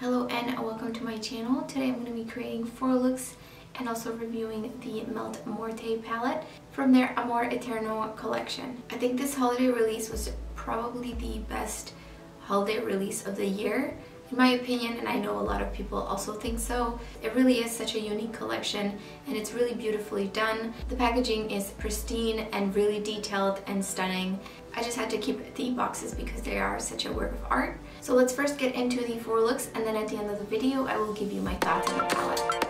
Hello and welcome to my channel. Today I'm going to be creating 4 looks and also reviewing the Muerte palette from their Amor Eterno collection. I think this holiday release was probably the best holiday release of the year, in my opinion, and I know a lot of people also think so. It really is such a unique collection and it's really beautifully done. The packaging is pristine and really detailed and stunning. I just had to keep the boxes because they are such a work of art. So let's first get into the 4 looks, and then at the end of the video I will give you my thoughts on the palette.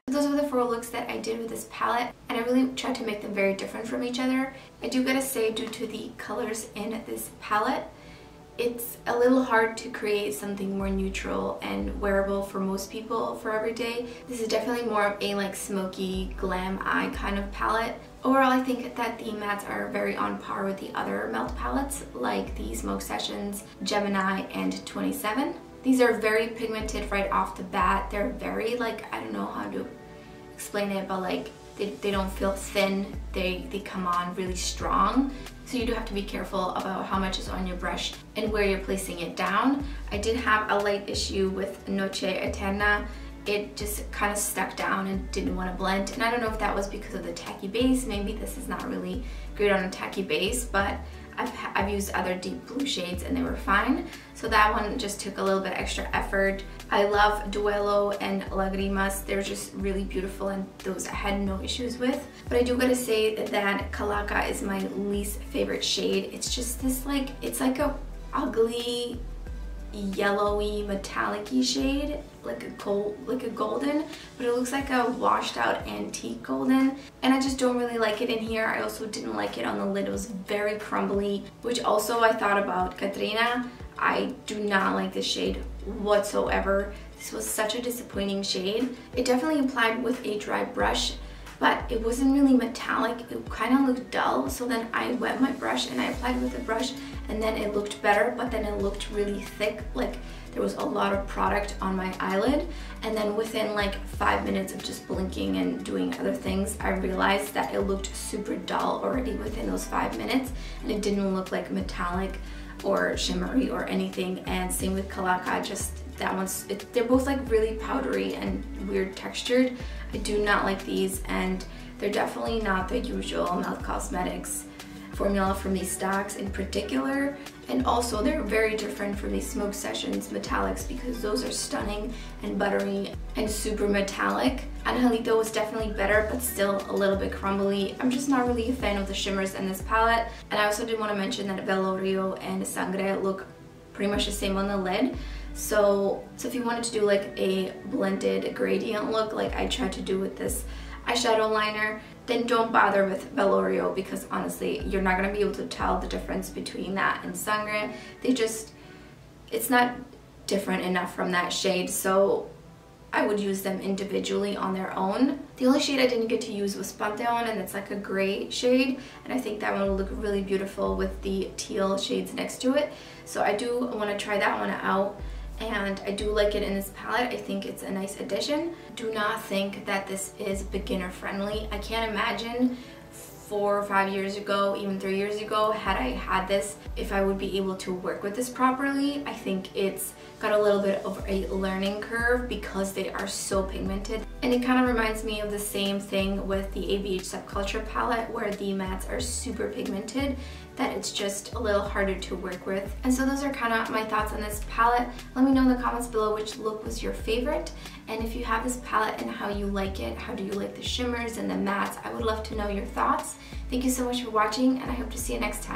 Those were the 4 looks that I did with this palette, and I really tried to make them very different from each other. I do gotta say, due to the colors in this palette, it's a little hard to create something more neutral and wearable for most people for every day. This is definitely more of a like smoky glam eye kind of palette. Overall, I think that the mattes are very on par with the other melt palettes like the Smoke Sessions, Gemini, and 27. These are very pigmented right off the bat. They're very like, I don't know how to explain it, but like they don't feel thin. They come on really strong. So you do have to be careful about how much is on your brush and where you're placing it down. I did have a light issue with Noche Eterna. It just kind of stuck down and didn't want to blend. And I don't know if that was because of the tacky base. Maybe this is not really great on a tacky base, but I've used other deep blue shades and they were fine. So that one just took a little bit extra effort. I love Duelo and Lagrimas. They're just really beautiful and those I had no issues with. But I do gotta say that Calaca is my least favorite shade. It's just this like, it's like a ugly, yellowy, metallic-y shade, like a golden, but it looks like a washed out antique golden, and I just don't really like it in here. I also didn't like it on the lid. It was very crumbly, which also I thought about Katrina. I do not like this shade whatsoever. This was such a disappointing shade. It definitely applied with a dry brush, but it wasn't really metallic. It kind of looked dull. So then I wet my brush and I applied with a brush, and then it looked better, but then it looked really thick. Like there was a lot of product on my eyelid. And then within like 5 minutes of just blinking and doing other things, I realized that it looked super dull already within those 5 minutes, and it didn't look like metallic or shimmery or anything. And same with Calaca, just that one's, they're both like really powdery and weird textured. I do not like these, and they're definitely not the usual Melt Cosmetics formula from these stocks in particular. And also they're very different from these Smoke Sessions metallics, because those are stunning and buttery and super metallic. Angelito was definitely better, but still a little bit crumbly. I'm just not really a fan of the shimmers in this palette. And I also did want to mention that Velorio and Sangre look pretty much the same on the lid. So if you wanted to do like a blended gradient look like I tried to do with this eyeshadow liner, then don't bother with Velorio, because honestly you're not going to be able to tell the difference between that and Sangre. It's not different enough from that shade, so I would use them individually on their own. The only shade I didn't get to use was Pantheon, and it's like a gray shade, and I think that one will look really beautiful with the teal shades next to it. So I do want to try that one out, and I do like it in this palette. I think it's a nice addition. Do not think that this is beginner friendly. I can't imagine 4 or 5 years ago, even 3 years ago, had I had this, if I would be able to work with this properly. I think it's got a little bit of a learning curve because they are so pigmented. And it kind of reminds me of the same thing with the ABH Subculture palette, where the mattes are super pigmented, that it's just a little harder to work with. And so those are kind of my thoughts on this palette. Let me know in the comments below which look was your favorite, and if you have this palette and how you like it. How do you like the shimmers and the mattes? I would love to know your thoughts. Thank you so much for watching, and I hope to see you next time.